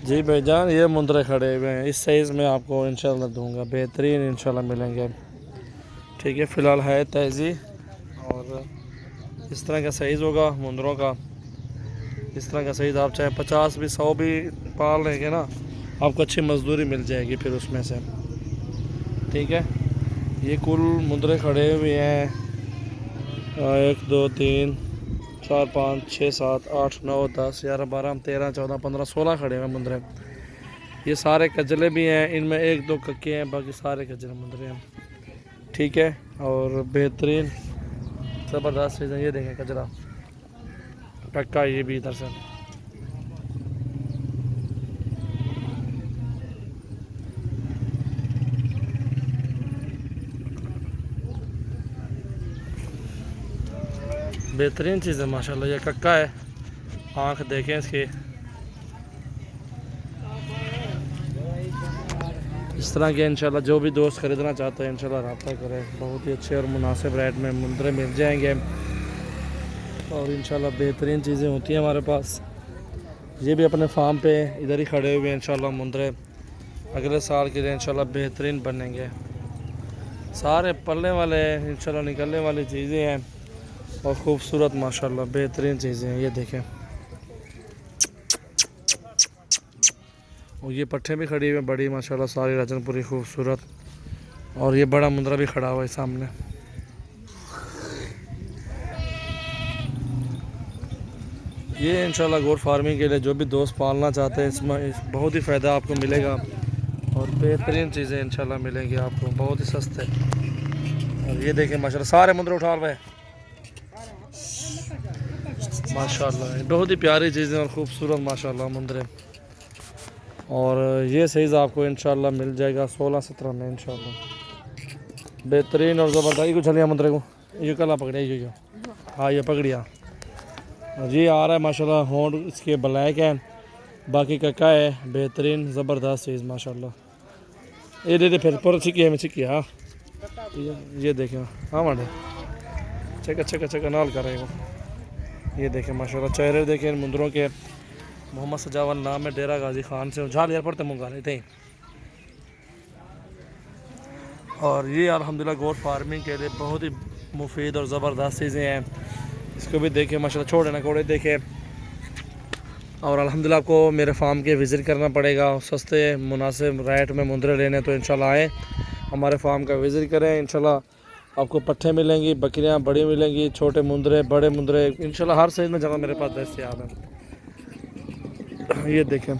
जी भाईजान, ये मुंदरे खड़े हुए हैं, इस साइज़ में आपको इंशाल्लाह दूंगा, बेहतरीन इंशाल्लाह मिलेंगे। ठीक है, फ़िलहाल है तेज़ी और इस तरह का साइज़ होगा मुंदरों का। इस तरह का साइज़ आप चाहे 50 भी 100 भी पाल लेंगे ना, आपको अच्छी मजदूरी मिल जाएगी फिर उसमें से। ठीक है, ये कुल मुंदरे खड़े हुए हैं 1 2 3 4 5 6 7 8 9 10 11 12 13 14 15 16 खड़े हुए मुंदरे। ये सारे कजले भी हैं, इनमें 1 2 कक्के हैं, बाकी सारे कजले मुंदरे हैं। ठीक है, और बेहतरीन ज़बरदस्त चीज़ है। ये देखें कजरा कक्का, ये भी इधर से बेहतरीन चीज़ है माशाल्लाह। ये कक्का है, आँख देखें इसकी। इस तरह के इंशाल्लाह जो भी दोस्त ख़रीदना चाहते हैं इंशाल्लाह रब्ता करें, बहुत ही अच्छे और मुनासिब रेट में मुंदरे मिल जाएंगे और इंशाल्लाह बेहतरीन चीज़ें होती हैं हमारे पास। ये भी अपने फार्म पे इधर ही खड़े हुए हैं इंशाल्लाह मुंदरे, अगले साल के लिए इंशाल्लाह बेहतरीन बनेंगे। सारे पलने वाले इंशाल्लाह निकलने वाली चीज़ें हैं और ख़ूबसूरत माशाल्लाह बेहतरीन चीज़ें हैं। ये देखें, और ये पट्ठे भी खड़ी हुई हैं बड़ी माशाल्लाह, सारी रजनपुरी खूबसूरत। और ये बड़ा मुंदरा भी खड़ा हुआ है सामने। ये इंशाल्लाह गोट फार्मिंग के लिए जो भी दोस्त पालना चाहते हैं, इसमें बहुत ही फ़ायदा आपको मिलेगा और बेहतरीन चीज़ें इंशाल्लाह मिलेंगी आपको, बहुत ही सस्ते। और ये देखें माशाल्लाह सारे मुंदरे उठा रहे माशाल्लाह, बहुत ही प्यारी चीज़ें और ख़ूबसूरत माशाल्लाह मुंदरे। और ये साइज़ आपको इंशाल्लाह मिल जाएगा 16-17 में इंशाल्लाह, बेहतरीन और ज़बरदस्त। ये कुछ चलिए मुंदरे को, ये कल पकड़े, ये हाँ ये पकड़िया जी, आ रहा है माशाल्लाह। होंठ इसके ब्लैक है, बाकी कक्का है, बेहतरीन ज़बरदस्त चीज़ माशाल्लाह। ये दे फिर पर छिकी है, मैं छिकी हाँ, ये देखें हाँ माडे चेक अच्छा अच्छा नाल कर रहे हो। ये देखें माशाल्लाह, चेहरे देखें मुंदरों के। मोहम्मद सजावन नाम है, डेरा गाजी खान से झाल यार पड़ते मुँगा रहे थे। और ये अल्हम्दुलिल्लाह गोट फार्मिंग के लिए बहुत ही मुफीद और ज़बरदस्त चीज़ें हैं। इसको भी देखें माशाल्लाह, छोड़े ना कोड़े देखें। और अल्हम्दुलिल्लाह आपको मेरे फार्म के विज़िट करना पड़ेगा, सस्ते मुनासिब रेट में मुंदरे लेने तो इंशाल्लाह आए हमारे फार्म का विज़िट करें। इंशाल्लाह आपको पट्ठे मिलेंगी, बकरियां बड़ी मिलेंगी, छोटे मुंदरे बड़े मुंदरे इंशाल्लाह हर साइज़ में जगह मेरे पास दस्तयाब है। ये देखें,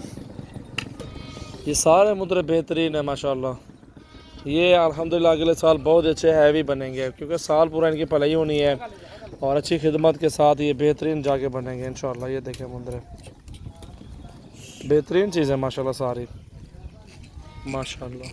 ये सारे मुंदरे बेहतरीन है माशाल्लाह। ये अल्हम्दुलिल्लाह अगले साल बहुत अच्छे हैवी बनेंगे, क्योंकि साल पूरा इनकी पलाई होनी है और अच्छी खिदमत के साथ ये बेहतरीन जाके बनेंगे इंशाल्लाह। ये देखें मुंदरे, बेहतरीन चीज़ है माशाल्लाह सारी माशाल्लाह।